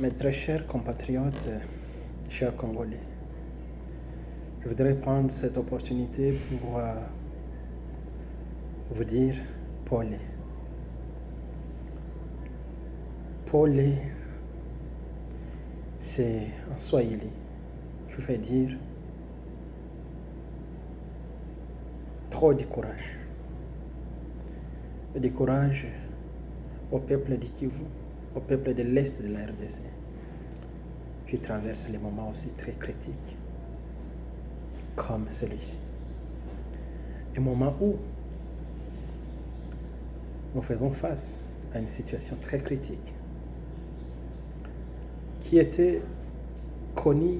Mes très chers compatriotes, chers Congolais, je voudrais prendre cette opportunité pour vous dire Pole. Pole, c'est en Swahili qui veut dire trop de courage. Et du courage au peuple du Kivu, au peuple de l'Est de la RDC, qui traverse les moments aussi très critiques comme celui-ci. Un moment où nous faisons face à une situation très critique qui était connue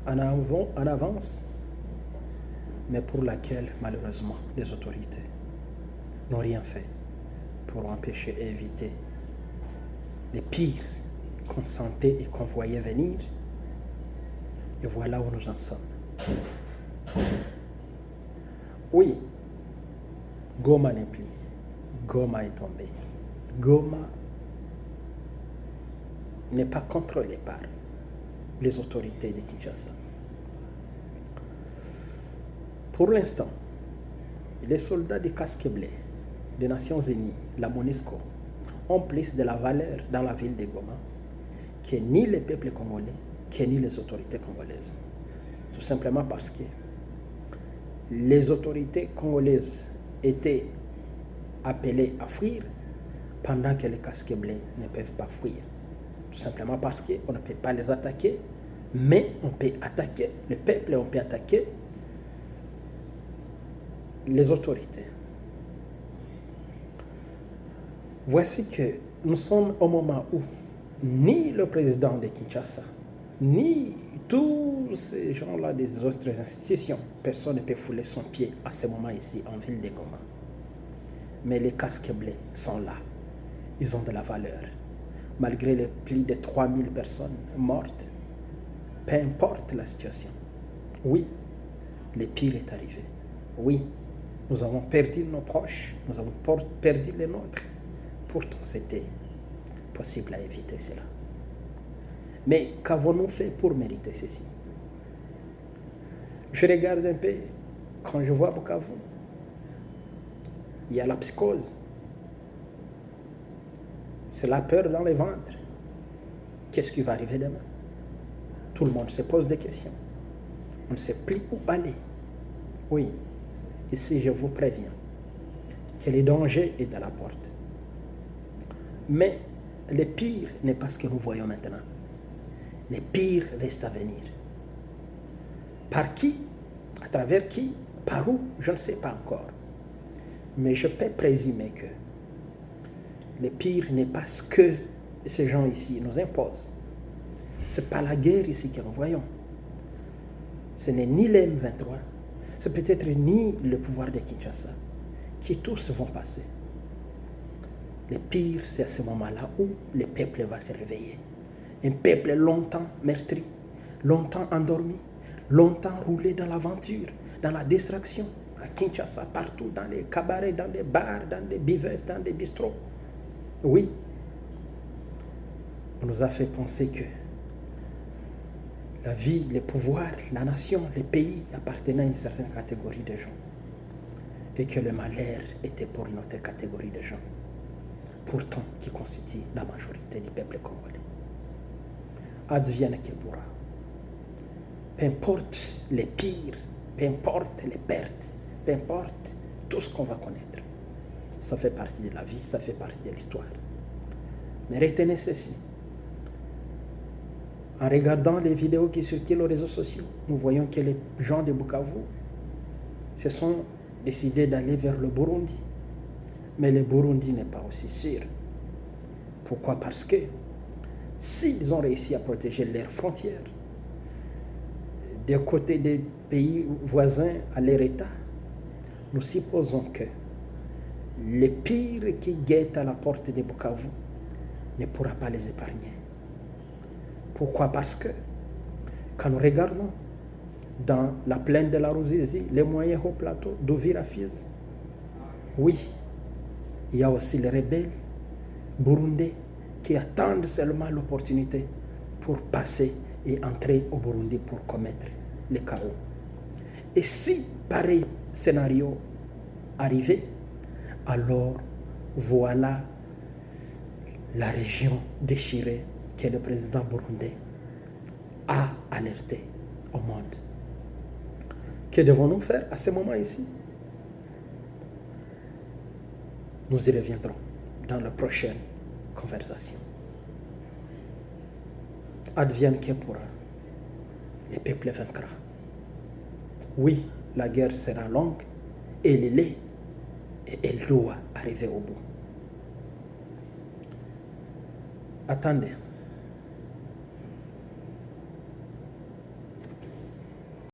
en avance, mais pour laquelle malheureusement les autorités n'ont rien fait pour empêcher et éviter les pires qu'on sentait et qu'on voyait venir. Et voilà où nous en sommes. Oui, Goma n'est plus. Goma est tombé. Goma n'est pas contrôlé par les autorités de Kinshasa. Pour l'instant, les soldats du casque bleu des Nations Unies, la MONUSCO, ont plus de la valeur dans la ville de Goma que ni le peuple congolais, que ni les autorités congolaises. Tout simplement parce que les autorités congolaises étaient appelées à fuir pendant que les casques bleus ne peuvent pas fuir. Tout simplement parce qu'on ne peut pas les attaquer, mais on peut attaquer le peuple et on peut attaquer les autorités. Voici que nous sommes au moment où ni le président de Kinshasa, ni tous ces gens-là des autres institutions, personne ne peut fouler son pied à ce moment ici en ville de Goma. Mais les casques bleus sont là. Ils ont de la valeur. Malgré les plus de 3000 personnes mortes, peu importe la situation. Oui, le pire est arrivé. Oui, nous avons perdu nos proches, nous avons perdu les nôtres. Pourtant, c'était possible à éviter cela. Mais qu'avons-nous fait pour mériter ceci? Je regarde un peu, quand je vois Bukavu, il y a la psychose. C'est la peur dans le ventre. Qu'est-ce qui va arriver demain? Tout le monde se pose des questions. On ne sait plus où aller. Oui, ici je vous préviens que le danger est à la porte. Mais le pire n'est pas ce que nous voyons maintenant. Le pire reste à venir. Par qui? À travers qui? Par où? Je ne sais pas encore. Mais je peux présumer que le pire n'est pas ce que ces gens ici nous imposent. Ce n'est pas la guerre ici que nous voyons. Ce n'est ni les M23, c'est peut-être ni le pouvoir de Kinshasa, qui tous vont passer. Le pire, c'est à ce moment-là où le peuple va se réveiller. Un peuple longtemps meurtri, longtemps endormi, longtemps roulé dans l'aventure, dans la distraction, à Kinshasa, partout, dans les cabarets, dans les bars, dans les buveurs, dans les bistrots. Oui, on nous a fait penser que la vie, le pouvoir, la nation, le pays appartenaient à une certaine catégorie de gens et que le malheur était pour une autre catégorie de gens, pourtant qui constitue la majorité du peuple congolais. Advienne que pourra. Peu importe les pires, peu importe les pertes, peu importe tout ce qu'on va connaître. Ça fait partie de la vie, ça fait partie de l'histoire. Mais retenez ceci. En regardant les vidéos qui circulent aux réseaux sociaux, nous voyons que les gens de Bukavu se sont décidés d'aller vers le Burundi. Mais le Burundi n'est pas aussi sûr. Pourquoi? Parce que s'ils ont réussi à protéger leurs frontières, des côtés des pays voisins à leur État, nous supposons que le pire qui guette à la porte de Bukavu ne pourra pas les épargner. Pourquoi? Parce que quand nous regardons dans la plaine de la Ruzizi, les moyens hauts plateaux d'Uvira Fizi, oui, il y a aussi les rebelles burundais qui attendent seulement l'opportunité pour passer et entrer au Burundi pour commettre le chaos. Et si pareil scénario arrivait, alors voilà la région déchirée que le président burundais a alerté au monde. Que devons-nous faire à ce moment ici? Nous y reviendrons dans la prochaine conversation. Advienne que pourra, le peuple vaincra. Oui, la guerre sera longue, elle l'est, et elle doit arriver au bout. Attendez.